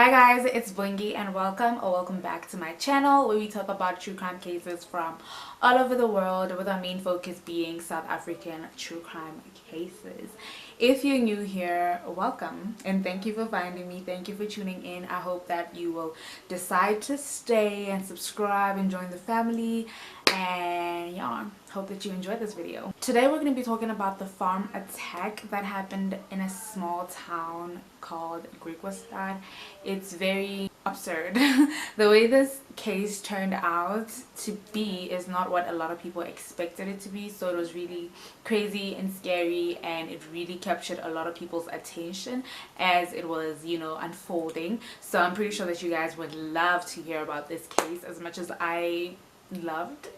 Hi guys, it's Bungie and welcome back to my channel where we talk about true crime cases from all over the world, with our main focus being South African true crime cases. If you're new here, welcome and thank you for finding me. Thank you for tuning in. I hope that you will decide to stay and subscribe and join the family, and yeah, hope that you enjoyed this video. Today we're going to be talking about the farm attack that happened in a small town called Griekwastad. It's very absurd. The way this case turned out to be is not what a lot of people expected it to be, so it was really crazy and scary, and it really captured a lot of people's attention as it was, unfolding. So I'm pretty sure that you guys would love to hear about this case as much as I loved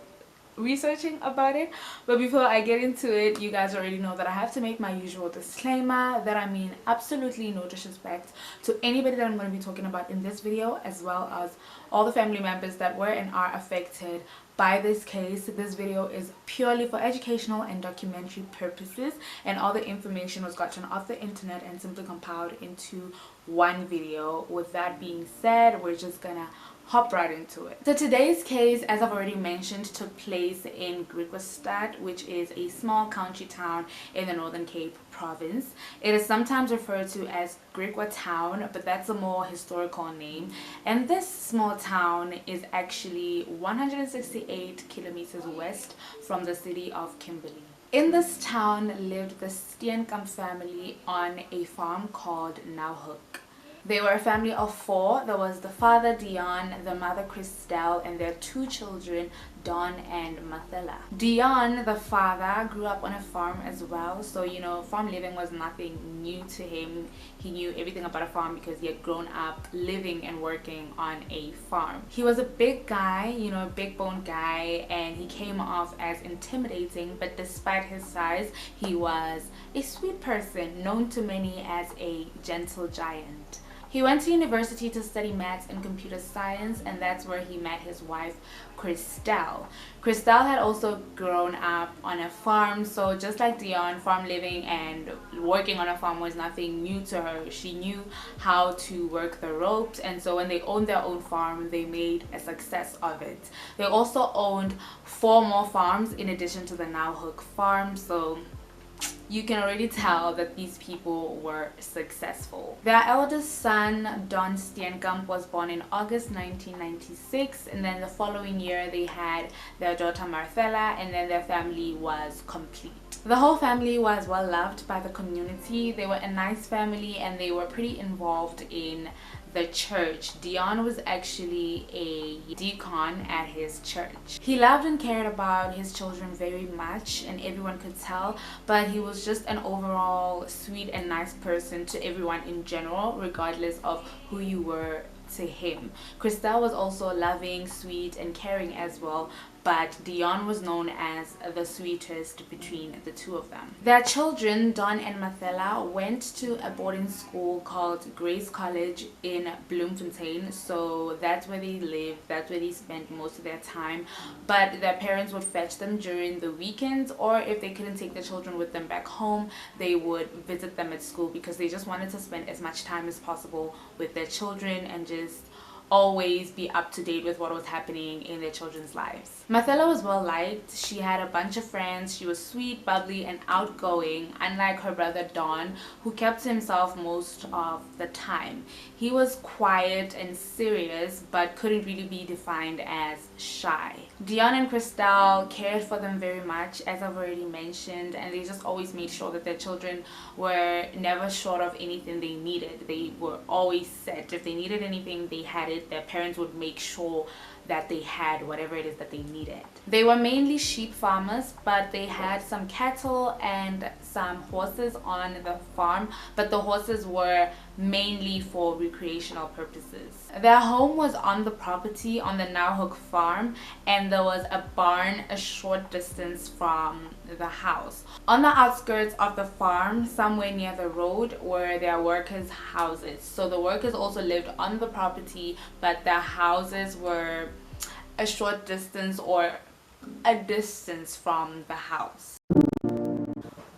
researching about it. But before I get into it, you guys already know that I have to make my usual disclaimer that I mean absolutely no disrespect to anybody that I'm going to be talking about in this video, as well as all the family members that were and are affected by this case. This video is purely for educational and documentary purposes, and all the information was gotten off the internet and simply compiled into one video. With that being said, we're just gonna hop right into it. So today's case, as I've already mentioned, took place in Griekwastad, which is a small country town in the Northern Cape province. It is sometimes referred to as Griekwa town, but that's a more historical name. And this small town is actually 168 kilometers west from the city of Kimberley. In this town lived the Steenkamp family on a farm called Nauhoek. They were a family of four. There was the father, Dion, the mother, Christelle, and their two children, Don and Mathela. Dion, the father, grew up on a farm as well. So, farm living was nothing new to him. He knew everything about a farm because he had grown up living and working on a farm. He was a big guy, a big boned guy, and he came off as intimidating. But despite his size, he was a sweet person, known to many as a gentle giant. He went to university to study maths and computer science, and that's where he met his wife, Christelle. Christelle had also grown up on a farm, so just like Dion, farm living and working on a farm was nothing new to her. She knew how to work the ropes, and so when they owned their own farm, they made a success of it. They also owned 4 more farms in addition to the Nauhoek farm, so you can already tell that these people were successful. Their eldest son, Don Steenkamp, was born in August 1996, and then the following year they had their daughter Marthella, and then their family was complete. The whole family was well loved by the community. They were a nice family and they were pretty involved in the church. Dion was actually a deacon at his church. He loved and cared about his children very much, and everyone could tell, but he was just an overall sweet and nice person to everyone in general, regardless of who you were to him. Christelle was also loving, sweet, and caring as well, but Dion was known as the sweetest between the two of them. Their children, Don and Mathela, went to a boarding school called Grace College in Bloemfontein, so that's where they lived, that's where they spent most of their time. But their parents would fetch them during the weekends, or if they couldn't take the children with them back home, they would visit them at school because they just wanted to spend as much time as possible with their children and just always be up to date with what was happening in their children's lives. Mathela was well liked. She had a bunch of friends. She was sweet, bubbly, and outgoing, unlike her brother Don, who kept to himself most of the time. He was quiet and serious, but couldn't really be defined as shy. Dion and Christelle cared for them very much, as I've already mentioned, and they just always made sure that their children were never short of anything they needed. They were always set. If they needed anything, they had it. Their parents would make sure that they had whatever it is that they needed. They were mainly sheep farmers, but they had some cattle and some horses on the farm, but the horses were mainly for recreational purposes. Their home was on the property on the Nauhoek farm, and there was a barn a short distance from the house. On the outskirts of the farm, somewhere near the road, were their workers' houses. So the workers also lived on the property, but their houses were a short distance or a distance from the house.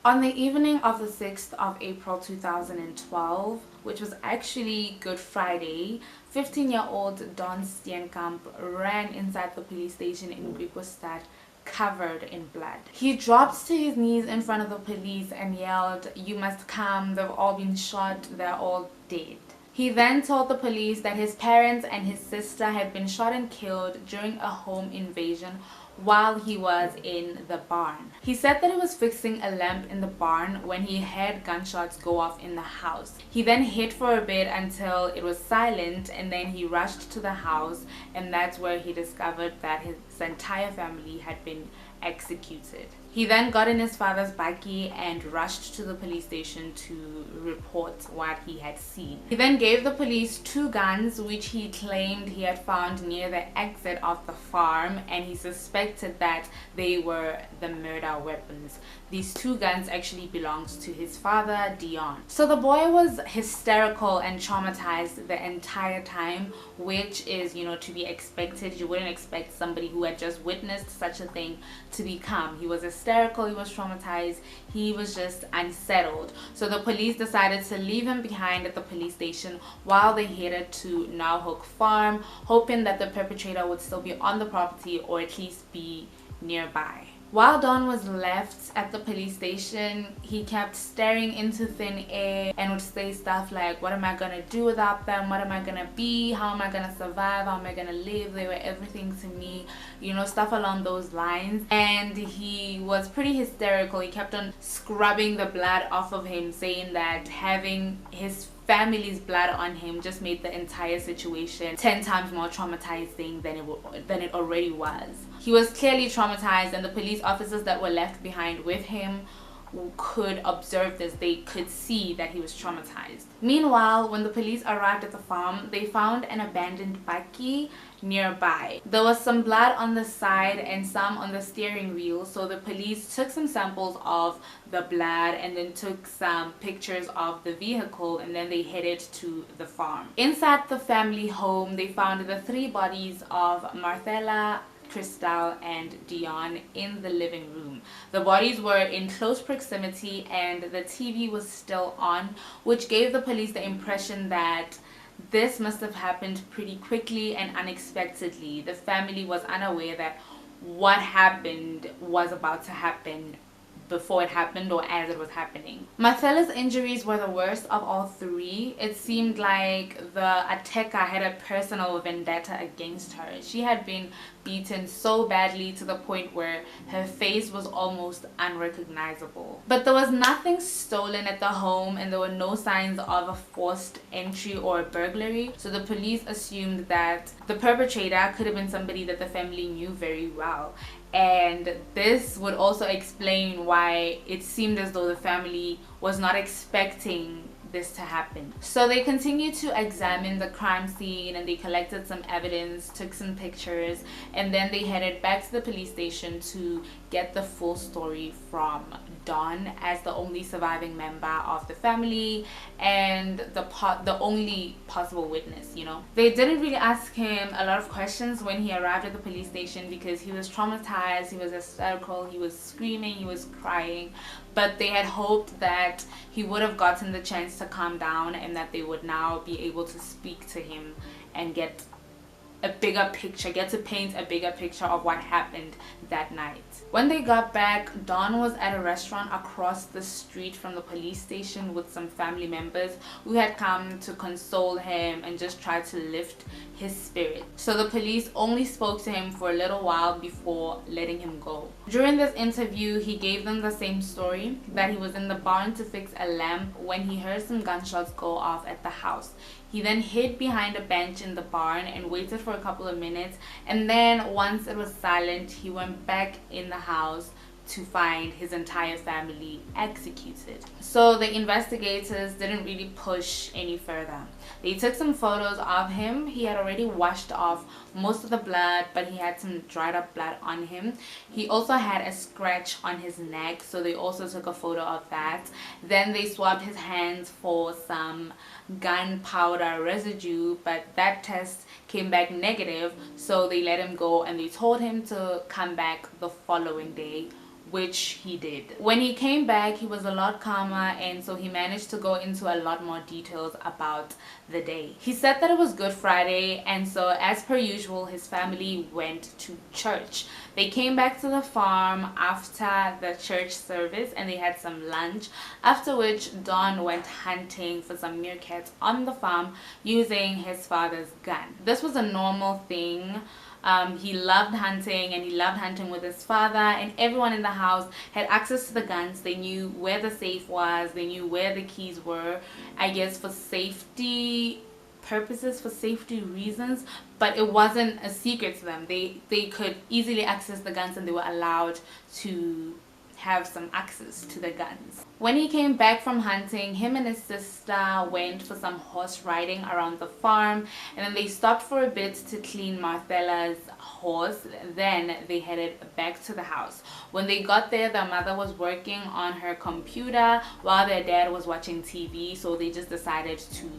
On the evening of the 6th of April 2012, which was actually Good Friday, 15-year-old Don Steenkamp ran inside the police station in Griekwastad covered in blood. He dropped to his knees in front of the police and yelled, "You must come, they've all been shot, they're all dead." He then told the police that his parents and his sister had been shot and killed during a home invasion while he was in the barn. He said that he was fixing a lamp in the barn when he heard gunshots go off in the house. He then hid for a bit until it was silent, and then he rushed to the house, and that's where he discovered that his entire family had been executed. He then got in his father's bakkie and rushed to the police station to report what he had seen. He then gave the police 2 guns which he claimed he had found near the exit of the farm, and he suspected that they were the murder weapons. These 2 guns actually belonged to his father, Dion. So the boy was hysterical and traumatized the entire time, which is, to be expected. You wouldn't expect somebody who had just witnessed such a thing to be calm. He was hysterical, he was traumatized, he was just unsettled. So the police decided to leave him behind at the police station while they headed to Nauhoek Farm, hoping that the perpetrator would still be on the property or at least be nearby. While Don was left at the police station, he kept staring into thin air and would say stuff like, "What am I gonna do without them? What am I gonna be? How am I gonna survive? How am I gonna live? They were everything to me," stuff along those lines. And he was pretty hysterical. He kept on scrubbing the blood off of him, saying that having his family's blood on him just made the entire situation 10 times more traumatizing than it already was. He was clearly traumatized, and the police officers that were left behind with him could observe this. They could see that he was traumatized. Meanwhile, when the police arrived at the farm, they found an abandoned bakkie nearby. There was some blood on the side and some on the steering wheel, so the police took some samples of the blood and then took some pictures of the vehicle, and then they headed to the farm. Inside the family home, they found the 3 bodies of Marcella, Crystal, and Dion in the living room. The bodies were in close proximity and the TV was still on, which gave the police the impression that this must have happened pretty quickly and unexpectedly. The family was unaware that what happened was about to happen before it happened or as it was happening. Marcella's injuries were the worst of all 3. It seemed like the attacker had a personal vendetta against her. She had been beaten so badly to the point where her face was almost unrecognizable. But there was nothing stolen at the home, and there were no signs of a forced entry or a burglary, so the police assumed that the perpetrator could have been somebody that the family knew very well. And this would also explain why it seemed as though the family was not expecting this to happen. So they continued to examine the crime scene, and they collected some evidence, took some pictures, and then they headed back to the police station to get the full story from Don as the only surviving member of the family and the only possible witness. They didn't really ask him a lot of questions when he arrived at the police station because he was traumatized, he was hysterical, he was screaming, he was crying, but they had hoped that he would have gotten the chance to calm down and that they would now be able to speak to him and get a bigger picture, get to paint a bigger picture of what happened that night. When they got back, Don was at a restaurant across the street from the police station with some family members who had come to console him and just try to lift his spirit. So the police only spoke to him for a little while before letting him go. During this interview, he gave them the same story, that he was in the barn to fix a lamp when he heard some gunshots go off at the house. He then hid behind a bench in the barn and waited for a couple of minutes, and then once it was silent, he went back in the house to find his entire family executed. So the investigators didn't really push any further. They took some photos of him. He had already washed off most of the blood, but he had some dried up blood on him. He also had a scratch on his neck, so they also took a photo of that. Then they swabbed his hands for some gunpowder residue, but that test came back negative, so they let him go and they told him to come back the following day which he did. When he came back, he was a lot calmer, and so he managed to go into a lot more details about the day. He said that it was Good Friday, and so as per usual, his family went to church. They came back to the farm after the church service and they had some lunch, after which Don went hunting for some meerkats on the farm using his father's gun. This was a normal thing. He loved hunting, and he loved hunting with his father, and everyone in the house had access to the guns. They knew where the safe was, they knew where the keys were, I guess for safety purposes, for safety reasons, but it wasn't a secret to them. They could easily access the guns, and they were allowed to have some access to the guns. When he came back from hunting, him and his sister went for some horse riding around the farm, and then they stopped for a bit to clean Marthella's horse. Then they headed back to the house. When they got there, their mother was working on her computer while their dad was watching TV, so they just decided to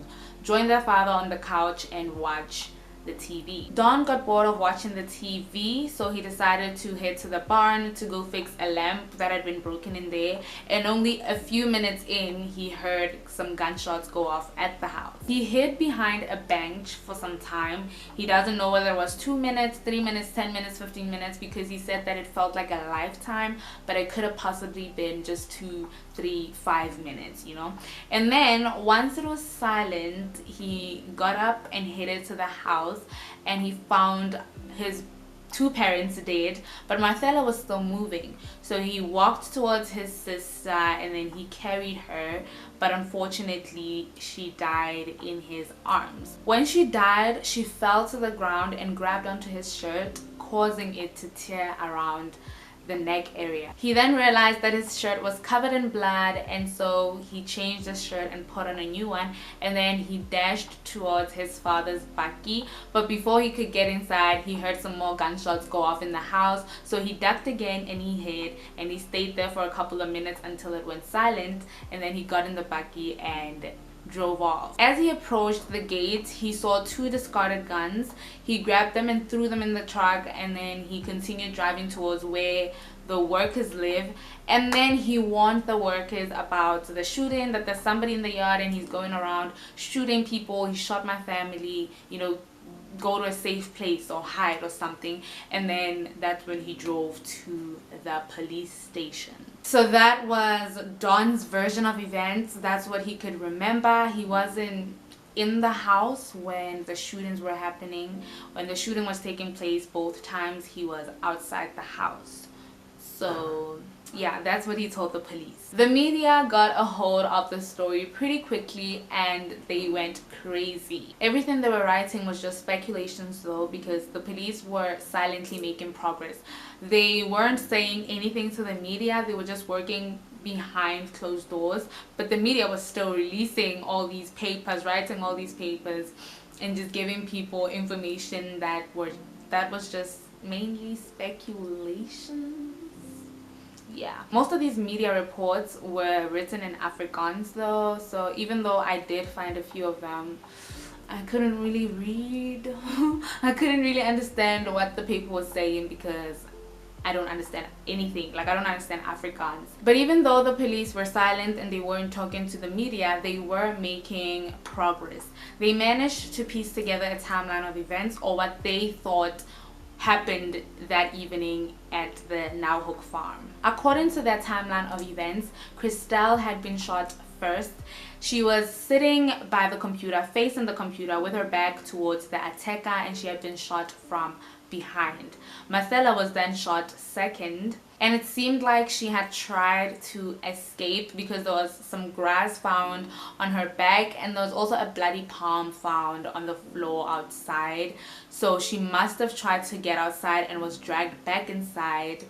join their father on the couch and watch the TV. Don got bored of watching the TV, so he decided to head to the barn to go fix a lamp that had been broken in there, and only a few minutes in, he heard some gunshots go off at the house. He hid behind a bench for some time. He doesn't know whether it was 2 minutes, 3 minutes, 10 minutes, 15 minutes, because he said that it felt like a lifetime, but it could have possibly been just 2, 3, 5 minutes, you know. And then once it was silent, he got up and headed to the house, and he found his 2 parents dead, but Marthella was still moving. So he walked towards his sister, and then he carried her, but unfortunately she died in his arms. When she died, she fell to the ground and grabbed onto his shirt, causing it to tear around the neck area. He then realized that his shirt was covered in blood, and so he changed his shirt and put on a new one, and then he dashed towards his father's bakkie. But before he could get inside, he heard some more gunshots go off in the house, so he ducked again and he hid, and he stayed there for a couple of minutes until it went silent, and then he got in the bakkie and drove off. As he approached the gate, he saw 2 discarded guns. He grabbed them and threw them in the truck, and then he continued driving towards where the workers live, and then he warned the workers about the shooting, that there's somebody in the yard and he's going around shooting people. He shot my family, you know, go to a safe place or hide or something. And then that's when he drove to the police station. So that was Don's version of events. That's what he could remember. He wasn't in the house when the shootings were happening. When the shooting was taking place, both times he was outside the house. So yeah, that's what he told the police. The media got a hold of the story pretty quickly, and they went crazy. Everything they were writing was just speculations though, because the police were silently making progress. They weren't saying anything to the media. They were just working behind closed doors, but the media was still releasing all these papers, writing all these papers, and just giving people information that was just mainly speculation. Yeah, most of these media reports were written in Afrikaans though, so even though I did find a few of them, I couldn't really read. I couldn't really understand what the paper was saying because I don't understand anything. Like, I don't understand Afrikaans. But even though the police were silent and they weren't talking to the media, they were making progress. They managed to piece together a timeline of events, or what they thought happened that evening at the Nauhoek farm. According to that timeline of events, Christelle had been shot first. She was sitting by the computer, facing the computer with her back towards the attacker, and she had been shot from behind. Marcella was then shot second, and it seemed like she had tried to escape because there was some grass found on her back, and there was also a bloody palm found on the floor outside. So she must have tried to get outside and was dragged back inside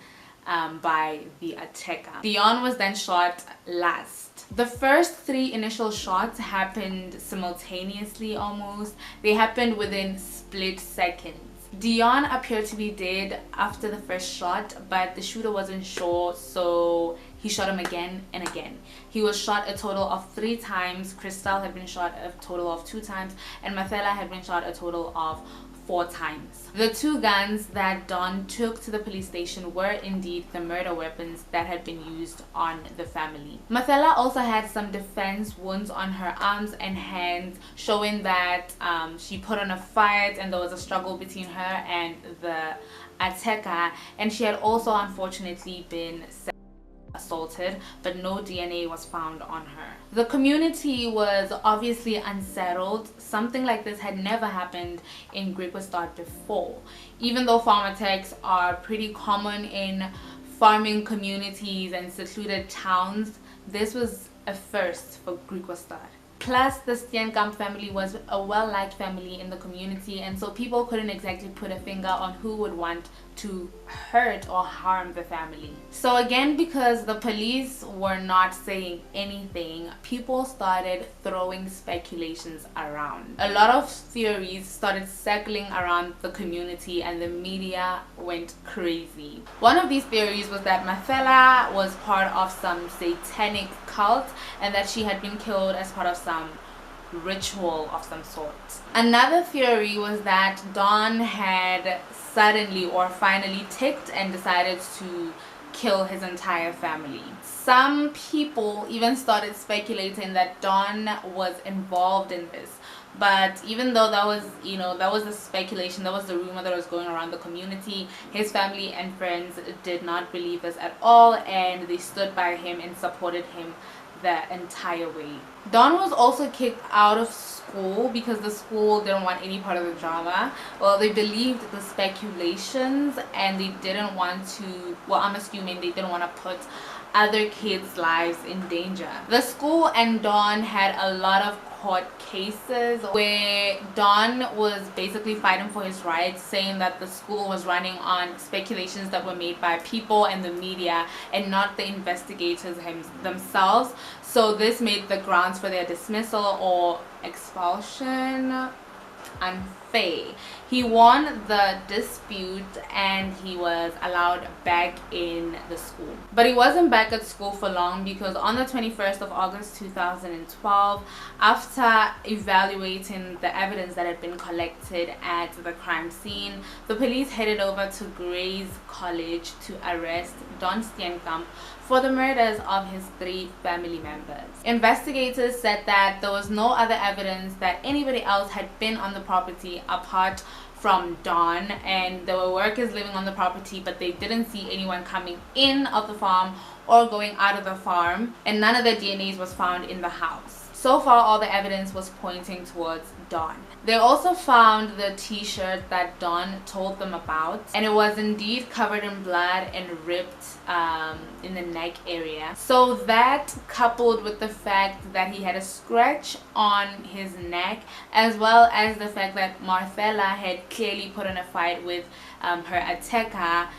by the attacker. Dion was then shot last. The first 3 initial shots happened simultaneously almost. They happened within split seconds. Dion appeared to be dead after the first shot, but the shooter wasn't sure, so he shot him again and again. He was shot a total of 3 times. Christelle had been shot a total of 2 times, and Marcella had been shot a total of 4 4 times. The 2 guns that Don took to the police station were indeed the murder weapons that had been used on the family. Mathela also had some defense wounds on her arms and hands, showing that she put on a fight and there was a struggle between her and the attacker, and she had also unfortunately been assaulted, but no DNA was found on her. The community was obviously unsettled. Something like this had never happened in Griekwastad before. Even though farm attacks are pretty common in farming communities and secluded towns, this was a first for Griekwastad. Plus, the Steenkamp family was a well-liked family in the community, and so people couldn't exactly put a finger on who would want to hurt or harm the family. So again, because the police were not saying anything, people started throwing speculations around. A lot of theories started circling around the community and the media went crazy. One of these theories was that Mathela was part of some satanic cult and that she had been killed as part of some ritual of some sort. Another theory was that Don had suddenly or finally ticked and decided to kill his entire family. Some people even started speculating that Don was involved in this. But even though that was, that was the speculation, that was the rumor that was going around the community, his family and friends did not believe this at all, and they stood by him and supported him the entire way. Don was also kicked out of school because the school didn't want any part of the drama. Well, they believed the speculations and they didn't want to, well, I'm assuming they didn't want to put other kids' lives in danger. The school and Don had a lot of court cases where Don was basically fighting for his rights, saying that the school was running on speculations that were made by people and the media and not the investigators themselves. So this made the grounds for their dismissal or expulsion unfair. He won the dispute and he was allowed back in the school. But he wasn't back at school for long, because on the 21st of August 2012, after evaluating the evidence that had been collected at the crime scene, the police headed over to Grey's College to arrest Don Steenkamp for the murders of his 3 family members. Investigators said that there was no other evidence that anybody else had been on the property apart from Don, and there were workers living on the property, but they didn't see anyone coming in of the farm or going out of the farm, and none of their DNAs was found in the house. So far, all the evidence was pointing towards Don. They also found the t-shirt that Don told them about, and it was indeed covered in blood and ripped in the neck area. So that, coupled with the fact that he had a scratch on his neck, as well as the fact that Mathela had clearly put in a fight with her attacker,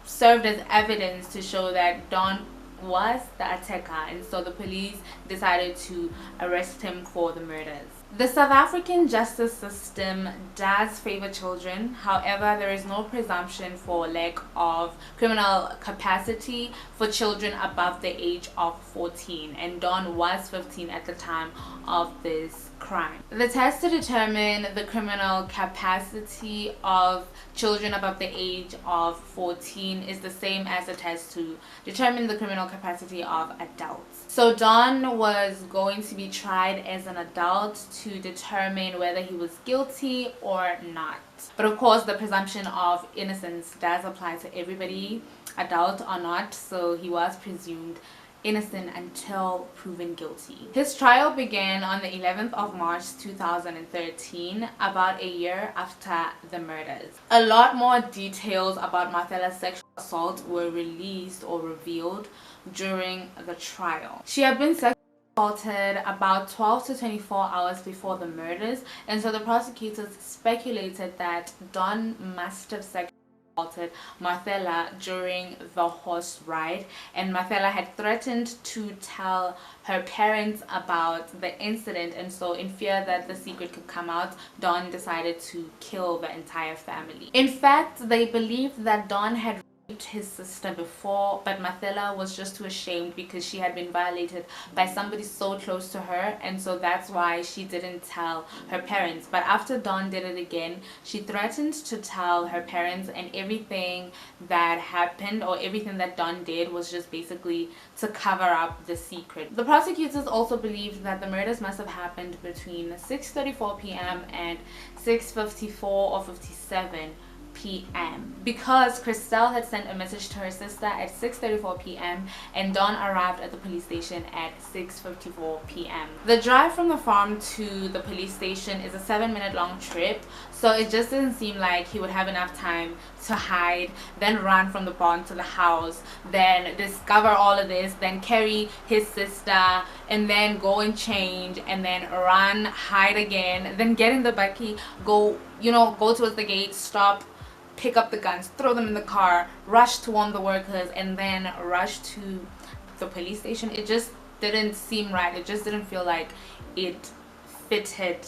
served as evidence to show that Don was the attacker, and so the police decided to arrest him for the murders. The South African justice system does favor children. However, there is no presumption for lack of criminal capacity for children above the age of 14, and Don was 15 at the time of this crime. The test to determine the criminal capacity of children above the age of 14 is the same as the test to determine the criminal capacity of adults. So Don was going to be tried as an adult to determine whether he was guilty or not. But of course, the presumption of innocence does apply to everybody, adult or not, so he was presumed innocent until proven guilty. His trial began on the 11th of March 2013, about a year after the murders. A lot more details about Mathela's sexual assault were released or revealed during the trial. She had been sexually assaulted about 12 to 24 hours before the murders, and so the prosecutors speculated that Don must have sexually assaulted Mathela during the horse ride, and Mathela had threatened to tell her parents about the incident, and so in fear that the secret could come out, Don decided to kill the entire family. In fact, they believed that Don had raped his sister before, but Marcella was just too ashamed because she had been violated by somebody so close to her, and so that's why she didn't tell her parents. But after Dawn did it again, she threatened to tell her parents, and everything that happened, or everything that Dawn did, was just basically to cover up the secret. The prosecutors also believed that the murders must have happened between 6:34 p.m. and 6:54 or 57 p.m. because Christelle had sent a message to her sister at 6:34 p.m. and Dawn arrived at the police station at 6:54 p.m. The drive from the farm to the police station is a 7-minute long trip, so it just didn't seem like he would have enough time to hide, then run from the barn to the house, then discover all of this, then carry his sister, and then go and change, and then run, hide again, then get in the buggy, go towards the gate, stop, pick up the guns, throw them in the car, rush to warn the workers, and then rush to the police station. It just didn't seem right. It just didn't feel like it fitted.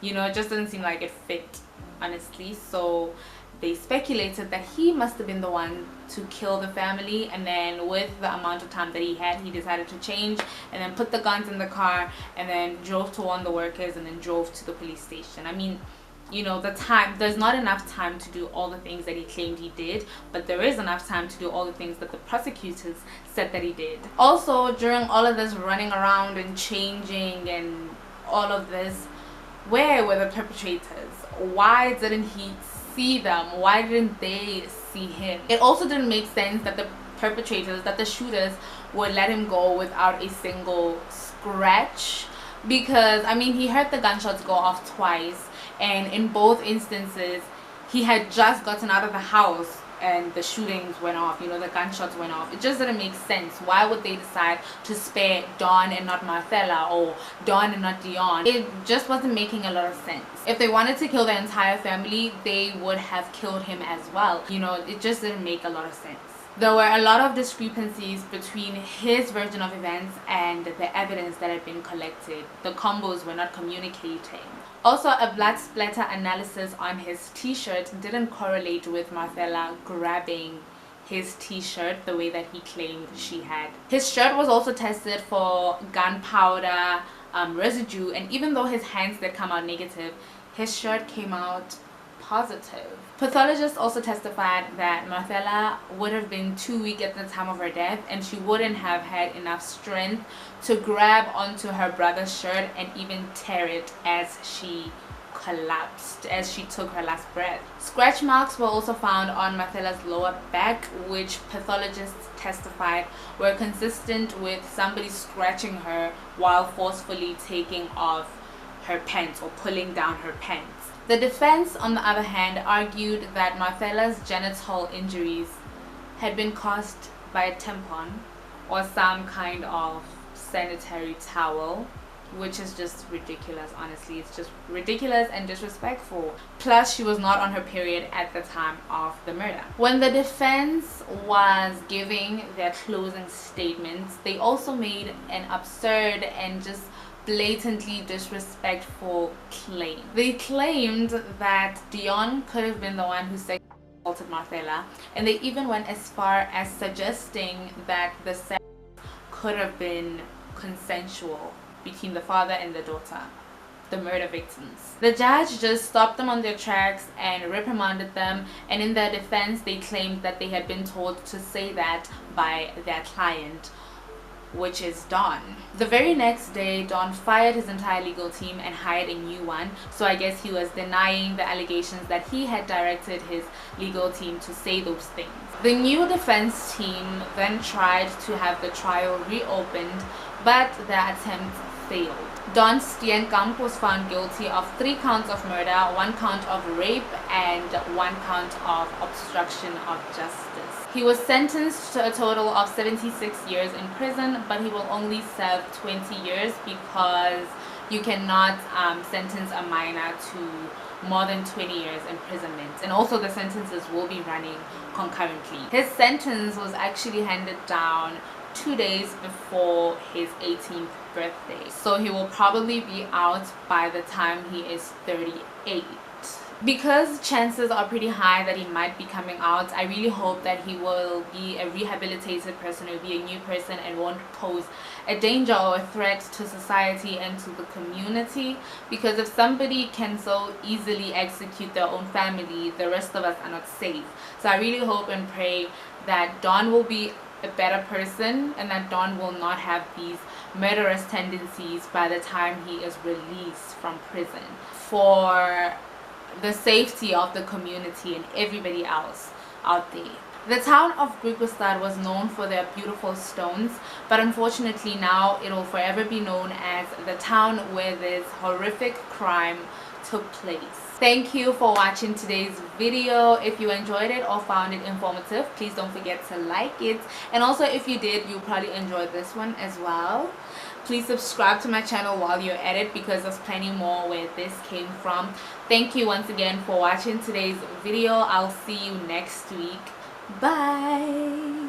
It just didn't seem like it fit, honestly. So they speculated that he must have been the one to kill the family, and then with the amount of time that he had, he decided to change and then put the guns in the car and then drove to warn the workers and then drove to the police station. I mean, there's not enough time to do all the things that he claimed he did, but there is enough time to do all the things that the prosecutors said that he did. Also, during all of this running around and changing and all of this, where were the perpetrators? Why didn't he see them? Why didn't they see him? It also didn't make sense that the shooters would let him go without a single scratch, because I mean, he heard the gunshots go off twice, and in both instances he had just gotten out of the house and the shootings went off, the gunshots went off. It just didn't make sense. Why would they decide to spare Dawn and not Marcella, or Dawn and not Dion? It just wasn't making a lot of sense. If they wanted to kill the entire family, they would have killed him as well. It just didn't make a lot of sense. There were a lot of discrepancies between his version of events and the evidence that had been collected. The combos were not communicating. Also, a blood splatter analysis on his t-shirt didn't correlate with Marcella grabbing his t-shirt the way that he claimed she had. His shirt was also tested for gunpowder residue, and even though his hands did come out negative, his shirt came out positive. Pathologists also testified that Marcella would have been too weak at the time of her death, and she wouldn't have had enough strength to grab onto her brother's shirt and even tear it as she collapsed, as she took her last breath. Scratch marks were also found on Marcella's lower back, which pathologists testified were consistent with somebody scratching her while forcefully taking off her pants or pulling down her pants. The defense, on the other hand, argued that Marcella's genital injuries had been caused by a tampon or some kind of sanitary towel, which is just ridiculous. Honestly, it's just ridiculous and disrespectful. Plus, she was not on her period at the time of the murder. When the defense was giving their closing statements, they also made an absurd and just blatantly disrespectful claim. They claimed that Dion could have been the one who sexually assaulted Marcella, and they even went as far as suggesting that the sex could have been consensual between the father and the daughter, the murder victims. The judge just stopped them on their tracks and reprimanded them, and in their defense they claimed that they had been told to say that by their client, which is Dawn. The very next day, Dawn fired his entire legal team and hired a new one, so I guess he was denying the allegations that he had directed his legal team to say those things. The new defense team then tried to have the trial reopened, but their attempt failed. Don Steenkamp was found guilty of 3 counts of murder, 1 count of rape, and 1 count of obstruction of justice. He was sentenced to a total of 76 years in prison, but he will only serve 20 years because you cannot sentence a minor to more than 20 years imprisonment, and also the sentences will be running concurrently. His sentence was actually handed down 2 days before his 18th birthday, so he will probably be out by the time he is 38. because chances are pretty high that he might be coming out, I really hope that he will be a rehabilitated person, will be a new person, and won't pose a danger or a threat to society and to the community. Because if somebody can so easily execute their own family, the rest of us are not safe. So I really hope and pray that Don will be a better person, and that Don will not have these murderous tendencies by the time he is released from prison, for the safety of the community and everybody else out there. The town of Griekwastad was known for their beautiful stones, but unfortunately now it will forever be known as the town where this horrific crime took place. Thank you for watching today's video. If you enjoyed it or found it informative, please don't forget to like it, and also if you did, you'll probably enjoy this one as well. Please subscribe to my channel while you're at it, because there's plenty more where this came from. Thank you once again for watching today's video. I'll see you next week. Bye.